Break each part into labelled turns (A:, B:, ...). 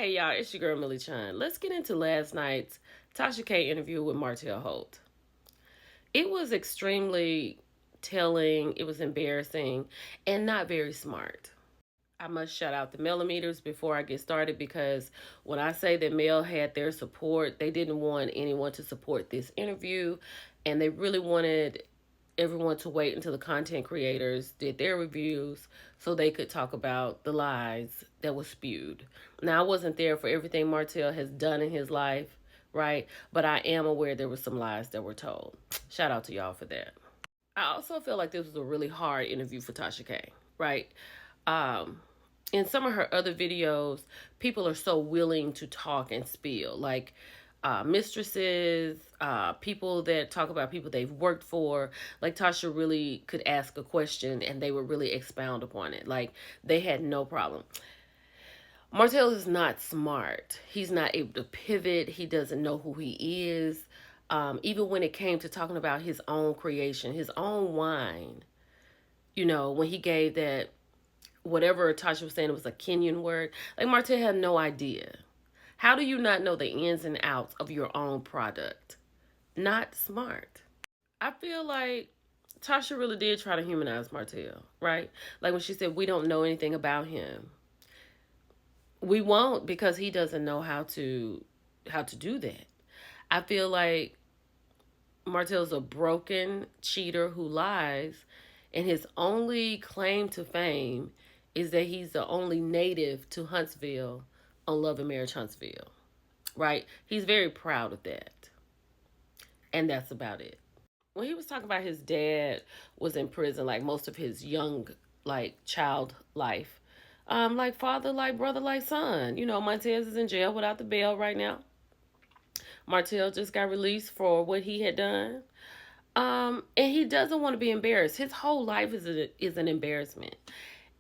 A: Hey y'all, it's your girl Millie Chun. Let's get into last night's Tasha K interview with Martell Holt. It was extremely telling, it was embarrassing, and not very smart. I must shout out the millimeters before I get started because when I say that Mel had their support, they didn't want anyone to support this interview, and they really wanted everyone to wait until the content creators did their reviews so they could talk about the lies that was spewed. Now, I wasn't there for everything Martell has done in his life, right? But I am aware there were some lies that were told. Shout out to y'all for that. I also feel like this was a really hard interview for Tasha K, right? Um, in some of her other videos, people are so willing to talk and spill. Like mistresses, people that talk about people they've worked for. Like Tasha really could ask a question and they would really expound upon it. Like they had no problem. Martell is not smart. He's not able to pivot. He doesn't know who he is. Even when it came to talking about his own creation, his own wine, when he gave that whatever Tasha was saying, it was a Kenyan word. Like Martell had no idea. How do you not know the ins and outs of your own product? Not smart. I feel like Tasha really did try to humanize Martell, right? Like when she said, we don't know anything about him. We won't because he doesn't know how to do that. I feel like Martell's a broken cheater who lies, and his only claim to fame is that he's the only native to Huntsville on Love and Marriage Huntsville, right? He's very proud of that, and that's about it. When he was talking about his dad was in prison, like most of his young, like child life, like father, like brother, like son. Montez is in jail without the bail right now. Martell just got released for what he had done. And he doesn't want to be embarrassed. His whole life is an embarrassment.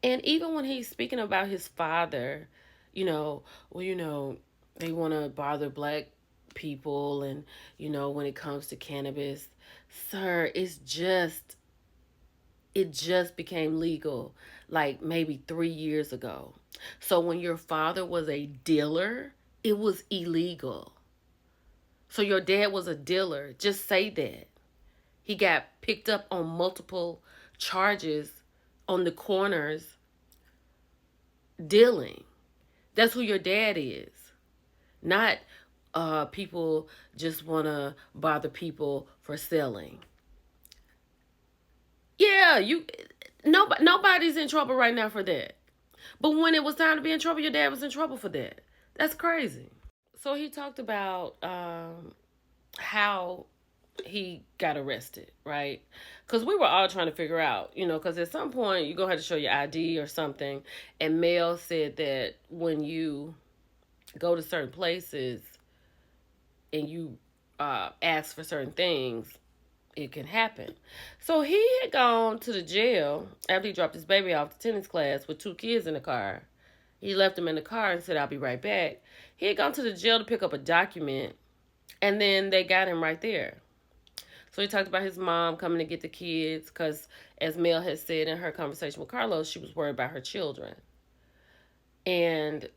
A: And even when he's speaking about his father, they want to bother black people, and when it comes to cannabis, sir, it just became legal like maybe 3 years ago. So when your father was a dealer, it was illegal. So your dad was a dealer. Just say that. He got picked up on multiple charges on the corners dealing. That's who your dad is. Not people just want to bother people for selling. Yeah, nobody's in trouble right now for that. But when it was time to be in trouble, your dad was in trouble for that. That's crazy. So he talked about how he got arrested, right? Because we were all trying to figure out, because at some point you're going to have to show your ID or something. And Mel said that when you go to certain places and you ask for certain things, it can happen. So he had gone to the jail after he dropped his baby off to tennis class with 2 kids in the car. He left them in the car and said, I'll be right back. He had gone to the jail to pick up a document, and then they got him right there. So he talked about his mom coming to get the kids because, as Mel had said in her conversation with Carlos, she was worried about her children. And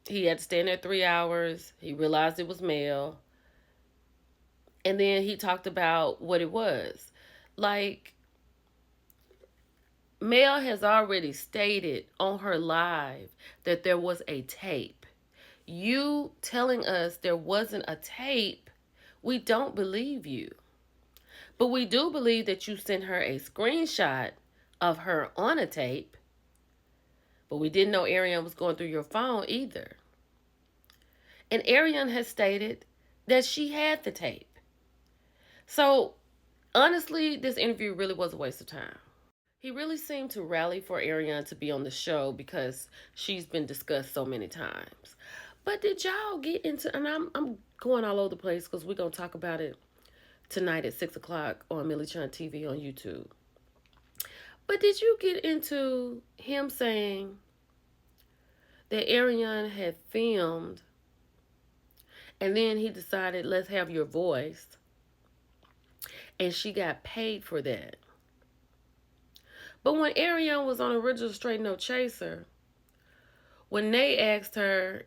A: he had to stand there 3 hours. He realized it was Mel. And then he talked about what it was. Like, Mel has already stated on her live that there was a tape. You telling us there wasn't a tape, we don't believe you. But we do believe that you sent her a screenshot of her on a tape. But we didn't know Ariane was going through your phone either. And Ariane has stated that she had the tape. So, honestly, this interview really was a waste of time. He really seemed to rally for Ariane to be on the show because she's been discussed so many times. But did y'all get into, and I'm going all over the place because we're going to talk about it tonight at 6 o'clock on Millie Chun TV on YouTube. But did you get into him saying that Ariane had filmed and then he decided, let's have your voice, and she got paid for that? But when Ariane was on Original Straight No Chaser, when they asked her,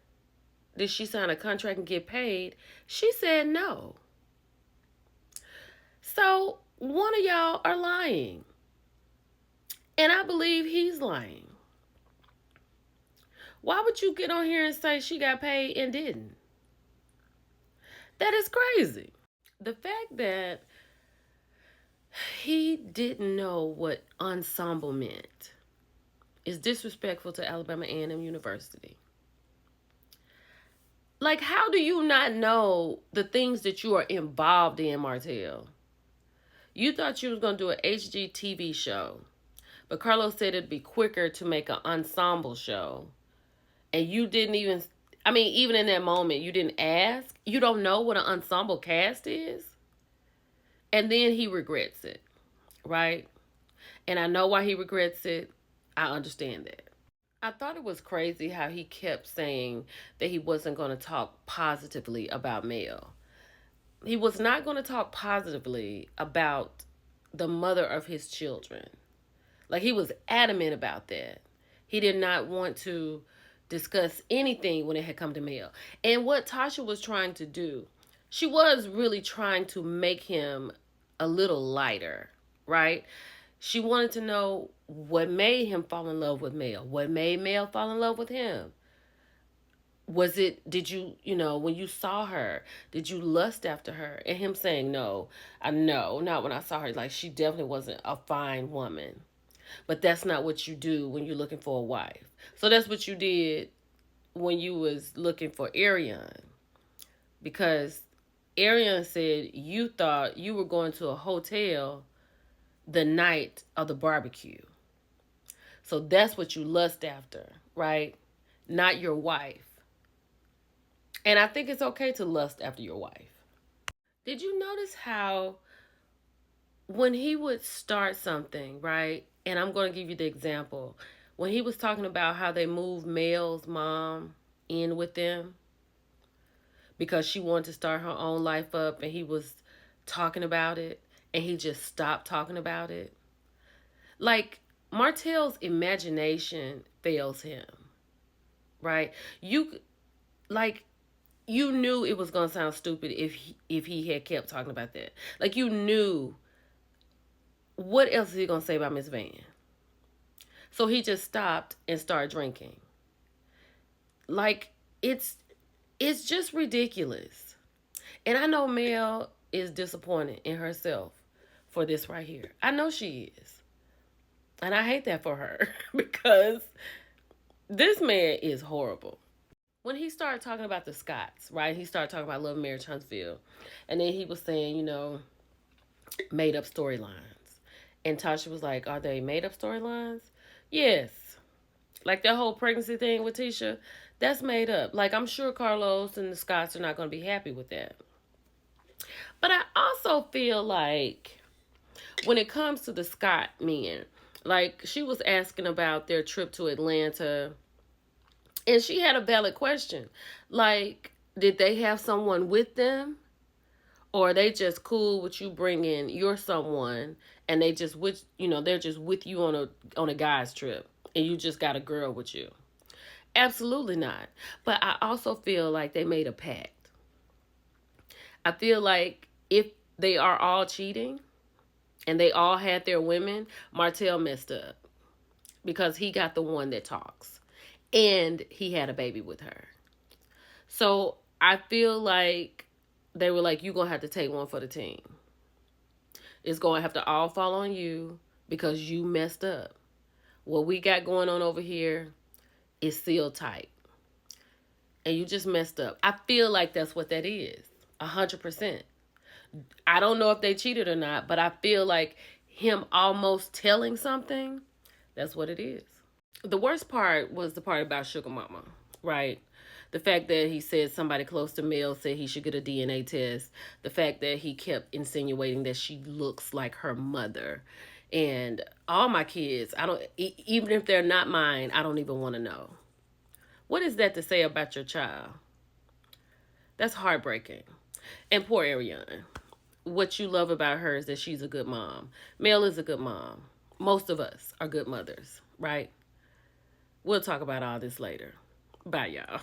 A: did she sign a contract and get paid? She said no. So one of y'all are lying. And I believe he's lying. Why would you get on here and say she got paid and didn't? That is crazy. The fact that he didn't know what ensemble meant is disrespectful to Alabama A&M University. Like, how do you not know the things that you are involved in, Martell? You thought you was going to do an HGTV show, but Carlos said it'd be quicker to make an ensemble show. And you didn't even, I mean, even in that moment, you didn't ask. You don't know what an ensemble cast is. And then he regrets it, right? And I know why he regrets it. I understand that. I thought it was crazy how he kept saying that he wasn't going to talk positively about Mel. He was not going to talk positively about the mother of his children. Like, he was adamant about that. He did not want to discuss anything when it had come to Mel. And what Tasha was trying to do, she was really trying to make him a little lighter, right? She wanted to know what made him fall in love with Mel. What made Mel fall in love with him? Was it, did you, when you saw her, did you lust after her? And him saying, no, I know, not when I saw her. Like, she definitely wasn't a fine woman. But that's not what you do when you're looking for a wife. So that's what you did when you was looking for Ariane. Because Ariane said you thought you were going to a hotel the night of the barbecue. So that's what you lust after, right? Not your wife. And I think it's okay to lust after your wife. Did you notice how when he would start something, right? And I'm going to give you the example. When he was talking about how they moved Mel's mom in with them because she wanted to start her own life up, and he was talking about it and he just stopped talking about it. Like, Martell's imagination fails him, right? You knew it was going to sound stupid if he had kept talking about that. Like, you knew, what else is he going to say about Miss Van? So he just stopped and started drinking. Like, it's just ridiculous. And I know Mel is disappointed in herself for this right here. I know she is. And I hate that for her because this man is horrible. When he started talking about the Scotts, right? He started talking about Love Marriage Huntsville. And then he was saying, made up storylines. And Tasha was like, are they made up storylines? Yes. Like that whole pregnancy thing with Tisha, that's made up. Like, I'm sure Carlos and the Scotts are not going to be happy with that. But I also feel like when it comes to the Scott men, like, she was asking about their trip to Atlanta, and she had a valid question. Like, did they have someone with them? Or are they just cool with you bringing your someone, and they just they're just with you on a guy's trip, and you just got a girl with you? Absolutely not. But I also feel like they made a pact. I feel like if they are all cheating and they all had their women, Martell messed up because he got the one that talks, and he had a baby with her. So I feel like they were like, you're going to have to take one for the team. It's going to have to all fall on you because you messed up. What we got going on over here is sealed tight. And you just messed up. I feel like that's what that is. 100%. I don't know if they cheated or not, but I feel like him almost telling something, that's what it is. The worst part was the part about Sugar Mama, right? The fact that he said somebody close to Mel said he should get a DNA test. The fact that he kept insinuating that she looks like her mother. And all my kids, even if they're not mine, I don't even want to know. What is that to say about your child? That's heartbreaking. And poor Ariane. What you love about her is that she's a good mom. Mel is a good mom. Most of us are good mothers, right? We'll talk about all this later. Bye, y'all.